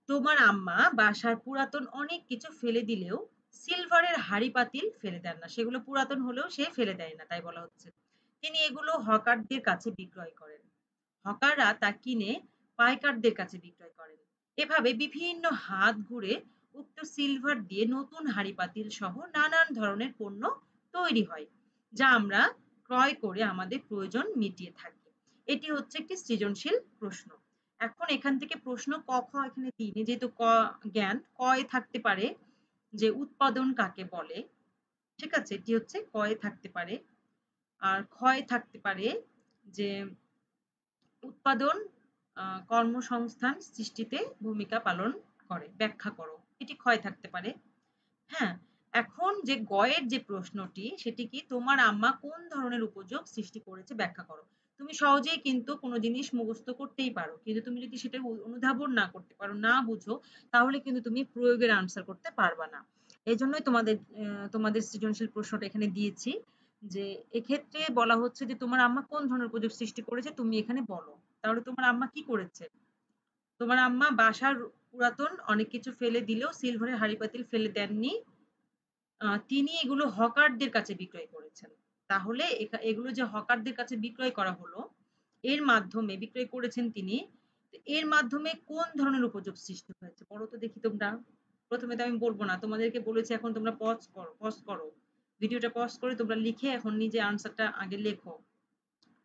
তোমার আম্মা বাসার পুরাতন অনেক কিছু ফেলে দিলেও সিলভারের হাঁড়ি-পাতিল ফেলে দেন না। সেগুলো পুরাতন হলেও সে ফেলে দেয় না, তাই বলা হচ্ছে। তিনি এগুলো হকারদের কাছে বিক্রয় করেন। হকাররা তা কিনে পাইকারদের কাছে বিক্রয় করেন। এভাবে বিভিন্ন হাত ঘুরে উক্ত সিলভার দিয়ে নতুন হাঁড়ি-পাতিল সহ নানান ধরনের পণ্য তৈরি হয়, যা আমরা ক্রয় করে আমাদের প্রয়োজন মিটিয়ে থাকি। এটি হচ্ছে একটি সৃজনশীল প্রশ্ন। এখন এখান থেকে প্রশ্ন ক, খ এখানে দিইনি যেহেতু ক জ্ঞান, ক এ থাকতে পারে যে উৎপাদন কাকে বলে। ঠিক আছে? এটি হচ্ছে ক এ থাকতে পারে। আর খ এ থাকতে পারে যে উৎপাদন কর্মসংস্থান সৃষ্টিতে ভূমিকা পালন করে। ব্যাখ্যা করো। এটি খ এ থাকতে পারে। হ্যাঁ, এখন যে গ এর যে প্রশ্নটি সেটি কি তোমার আম্মা কোন ধরনের উপযোগ সৃষ্টি করেছে ব্যাখ্যা করো। তুমি সহজেই কিন্তু কোনো জিনিস মুখস্থ করতেই পারো। কিন্তু তুমি যদি সেটা অনুধাবন না করতে পারো, না বুঝো তাহলে কিন্তু তুমি প্রয়োগের আনসার করতে পারবা না। এজন্যই তোমাদের সৃজনশীল প্রশ্নটা এখানে দিয়েছি যে এক্ষেত্রে বলা হচ্ছে যে তোমার আম্মা কোন ধরনের উপযোগ সৃষ্টি করেছে তুমি এখানে বলো। তাহলে তোমার আম্মা কি করেছে? তোমার আম্মা বাসার পুরাতন অনেক কিছু ফেলে দিলেও সিলভারের হাঁড়ি-পাতিল ফেলে দেননি। তিনি এগুলো হকারদের কাছে বিক্রয় করেছেন। তাহলে এগুলো যে হকারদের কাছে বিক্রয় করা হলো, এর মাধ্যমে বিক্রয় করেছেন তিনি। এর মাধ্যমে কোন ধরনের উপযোগ সৃষ্টি হয়েছে? বলো তো দেখি তোমরা। প্রথমে তো আমি বলব না। তোমাদেরকে বলেছি এখন তোমরা পজ করো। ভিডিওটা পজ করে তোমরা লিখে এখন নিজে আনসারটা আগে লেখো।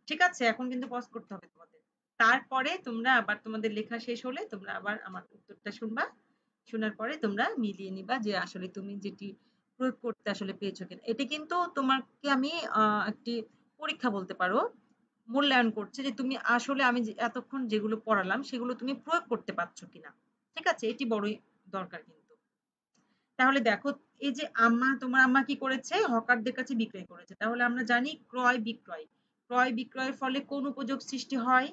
ঠিক আছে? এখন কিন্তু পজ করতে হবে তোমাদের। তারপরে তোমরা আবার তোমাদের লেখা শেষ হলে তোমরা আবার আমার উত্তরটা শুনবা। শোনার পরে তোমরা মিলিয়ে নিবা যে আসলে তুমি যেটি প্রয়োগ করতে আসলে পেরেছো কিনা। এটা কিন্তু তোমাকে আমি একটি পরীক্ষা বলতে পারো। মূল্যায়ন করছে যে তুমি আসলে আমি যে এতক্ষণ যেগুলো পড়ালাম সেগুলো তুমি প্রয়োগ করতে পারছো কিনা। ঠিক আছে? এটি বড়ই দরকার কিন্তু। তাহলে দেখো এই যে তোমার আম্মা কি করেছে? হকারদের কাছে বিক্রয় করেছে। তাহলে আমরা জানি ক্রয় বিক্রয়। ক্রয় বিক্রয়ের ফলে কোন উপযোগ সৃষ্টি হয়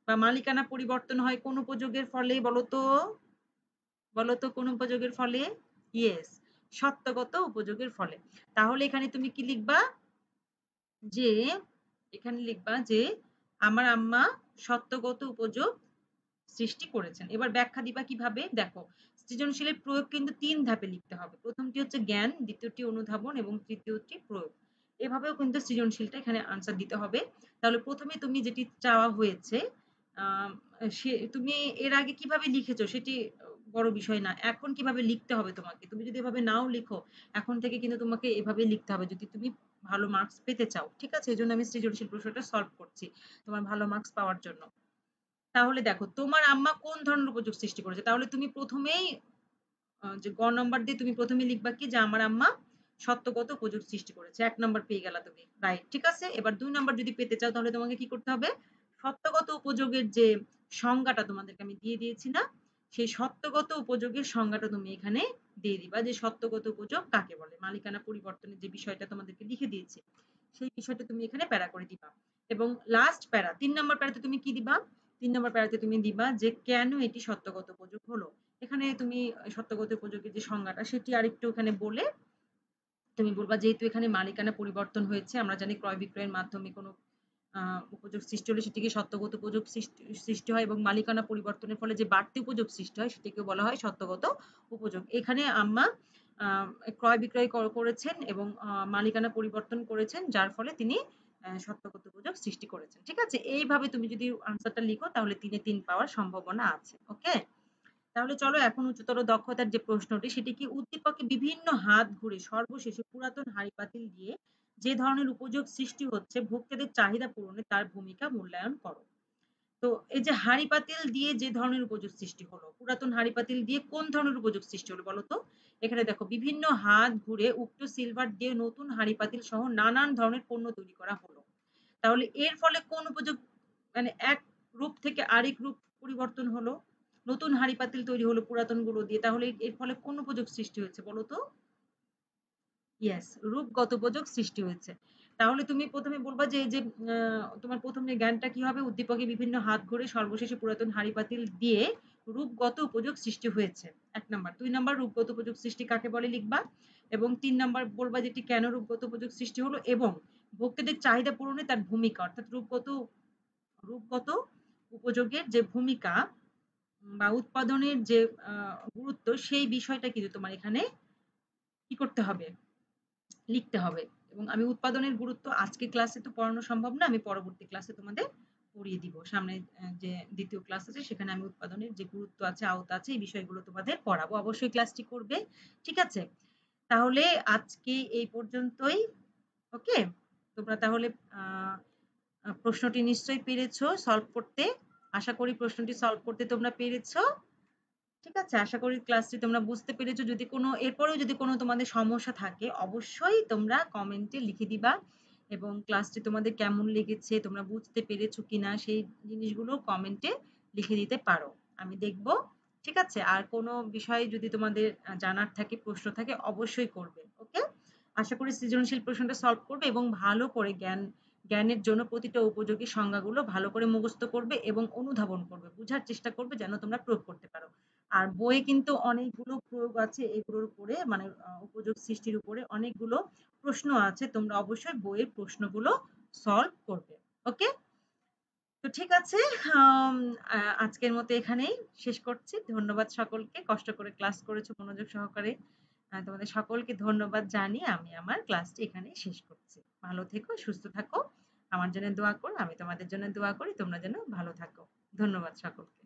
বা মালিকানা পরিবর্তন হয় কোন উপযোগের ফলে বলতো? বলতো কোন উপযোগের ফলে? ইয়েস, সত্যগত উপযোগের ফলে। তাহলে এখানে তুমি কি লিখবা? যে এখানে লিখবা যে আমার আম্মা সত্যগত উপযোগ সৃষ্টি করেছেন। এবার ব্যাখ্যা দিবা কিভাবে? দেখো, সৃজনশীলের প্রয়োগ কিন্তু ৩ ধাপে লিখতে হবে। প্রথমটি হচ্ছে জ্ঞান, দ্বিতীয়টি অনুধাবন এবং তৃতীয়টি প্রয়োগ। এভাবেও কিন্তু সৃজনশীলটা এখানে আনসার দিতে হবে। তাহলে প্রথমে তুমি যেটি চাওয়া হয়েছে আম তুমি এর আগে কিভাবে লিখেছো সেটি বড় বিষয় না। এখন কিভাবে লিখতে হবে তোমাকে। তুমি যদি এভাবে নাও লিখো, এখন থেকে কিন্তু তোমাকে এভাবে লিখতে হবে যদি তুমি ভালো মার্কস পেতে চাও। ঠিক আছে? এজন্য আমি সৃজনশীল প্রশ্নটা সলভ করছি তোমার ভালো মার্কস পাওয়ার জন্য। তাহলে দেখো তোমার আম্মা কোন ধরনের উপযোগ সৃষ্টি করেছে? তাহলে তুমি প্রথমেই যে গ নম্বর দিয়ে তুমি প্রথমে লিখবা কি যে আমার আম্মা সত্যগত উপযোগ সৃষ্টি করেছে। ১ নম্বর পেয়ে গেলা তুমি। রাইট। ঠিক আছে? এবার ২ নম্বর যদি পেতে চাও তাহলে তোমাকে কি করতে হবে? সত্যগত উপযোগের যে সংজ্ঞাটা তোমাদেরকে আমি দিয়ে দিয়েছি না? সেই সত্যগত উপযোগের সংজ্ঞাটা তুমি এখানে দিয়ে দিবা যে সত্যগত উপযোগ কাকে বলে? মালিকানা পরিবর্তনের যে বিষয়টা তোমাদেরকে লিখে দিয়েছি। সেই বিষয়টা তুমি এখানে প্যারা করে দিবা। এবং লাস্ট প্যারা ৩ নম্বর প্যারাতে তুমি কি দিবা? ৩ নম্বর প্যারাতে তুমি দিবা যে কেন এটি সত্যগত উপযোগ হলো? এখানে তুমি সত্যগত উপযোগের যে সংজ্ঞাটা সেটি আরেকটু এখানে বলে তুমি বলবা যেহেতু এখানে মালিকানা পরিবর্তন হয়েছে আমরা জানি ক্রয় বিক্রয়ের মাধ্যমে কোনো উপযোগ সৃষ্টি হলে সেটিকে সত্যগত উপযোগ সৃষ্টি হয় এবং মালিকানা পরিবর্তনের ফলে যে বাড়তি উপযোগ সৃষ্টি হয় সেটিকে বলা হয় সত্যগত উপযোগ। এখানে আম্মা ক্রয় বিক্রয় করেছেন এবং মালিকানা পরিবর্তন করেছেন যার ফলে তিনি সত্যগত উপযোগ সৃষ্টি করেছেন। ঠিক আছে? এইভাবে তুমি যদি আনসারটা লিখো তাহলে ৩ এ ৩ পাওয়ার সম্ভাবনা আছে। ওকে? তাহলে চলো এখন উচ্চতর দক্ষতার যে প্রশ্নটি সেটি কি উদ্দীপকে বিভিন্ন হাত ঘুরে সর্বশেষে পুরাতন হাঁড়ি পাতিল দিয়ে যে ধরনের উপযোগ সৃষ্টি হচ্ছে ভোক্তাদের চাহিদা পূরণে তার ভূমিকা মূল্যায়ন করো। তো এই যে হাঁড়ি পাতিল দিয়ে যে ধরনের উপযোগ সৃষ্টি হলো, পুরাতন হাঁড়ি পাতিল দিয়ে কোন ধরনের উপযোগ সৃষ্টি হলো বলো তো? এখানে দেখো বিভিন্ন হাত ঘুরে উক্ত সিলভার দিয়ে নতুন হাঁড়ি পাতিল সহ নানান ধরনের পণ্য তৈরি করা হলো। তাহলে এর ফলে কোন উপযোগ, মানে এক রূপ থেকে আরেক রূপ পরিবর্তন হলো, নতুন হাঁড়ি পাতিল তৈরি হলো পুরাতন গুলো দিয়ে, তাহলে এর ফলে কোন উপযোগ সৃষ্টি হয়েছে বলো তো? ইয়েস, রূপগত উপযোগ সৃষ্টি হয়েছে। তাহলে তুমি প্রথমে বলবা যে এই যে তোমার প্রথমে জ্ঞানটা কি হবে, উদ্দীপকে বিভিন্ন হাত ঘুরে সর্বশেষে পুরাতন হাঁড়ি পাতিল দিয়ে রূপগত উপযোগ সৃষ্টি হয়েছে, ১ নাম্বার। ২ নাম্বার রূপগত উপযোগ সৃষ্টি কাকে বলে লিখবা, এবং ৩ নাম্বার বলবা যেটি কেন রূপগত উপযোগ সৃষ্টি হলো, এবং ভোক্তাদের চাহিদা পূরণে তার ভূমিকা, অর্থাৎ রূপগত উপযোগের যে ভূমিকা বা উৎপাদনের যে গুরুত্ব, সেই বিষয়টা কিন্তু তোমার এখানে কি করতে হবে, লিখতে হবে। এবং আমি উৎপাদনের গুরুত্ব আজকে ক্লাসে তো পড়ানো সম্ভব না, আমি পরবর্তী ক্লাসে তোমাদের পড়িয়ে দিব। সামনে যে দ্বিতীয় ক্লাস আছে সেখানে আমি উৎপাদনের যে গুরুত্ব আছে, আওতা আছে, এই বিষয়গুলো তোমাদের পড়াবো। অবশ্যই ক্লাসটি করবে। ঠিক আছে? তাহলে আজকে এই পর্যন্তই। ওকে? তোমরা তাহলে প্রশ্নটি নিশ্চয়ই পেরেছো সলভ করতে। আশা করি প্রশ্নটি সলভ করতে তোমরা পেরেছো। ঠিক আছে? আশা করি ক্লাসটি তোমরা বুঝতে পেরেছো। যদি কোনো এরপরেও যদি কোনো তোমাদের সমস্যা থাকে অবশ্যই তোমরা কমেন্টে লিখে দিবা, এবং ক্লাসটি তোমাদের কেমন লেগেছে, তোমরা বুঝতে পেরেছো কিনা সেই জিনিসগুলো কমেন্টে লিখে দিতে পারো। আমি দেখব। ঠিক আছে? আর কোনো বিষয়ে যদি তোমাদের জানার থাকে, প্রশ্ন থাকে অবশ্যই করবে। ওকে? আশা করি সৃজনশীল প্রশ্নটা সলভ করবে এবং ভালো করে জ্ঞানের জন্য প্রতিটা উপযোগী সংজ্ঞাগুলো ভালো করে মুখস্থ করবে এবং অনুধাবন করবে। বুঝার চেষ্টা করবে যেন তোমরা প্রয়োগ করতে পারো। আর বইয়ে কিন্তু অনেকগুলো প্রয়োগ আছে এগুলোর উপরে, মানে উপযোগ সৃষ্টির উপরে অনেকগুলো প্রশ্ন আছে। তোমরা অবশ্যই বইয়ের প্রশ্নগুলো সলভ করবে। ওকে? তো ঠিক আছে। আম আজকের মতো এখানেই শেষ করছি। ধন্যবাদ সকলকে। কষ্ট করে ক্লাস করেছো মনোযোগ সহকারে। তোমাদের সকলকে ধন্যবাদ জানিয়ে আমি আমার ক্লাসটি এখানেই শেষ করছি। ভালো থেকো, সুস্থ থাকো। আমার জন্য দোয়া করো। আমি তোমাদের জন্য দোয়া করি। তোমরা যেন ভালো থাকো। ধন্যবাদ সকলকে।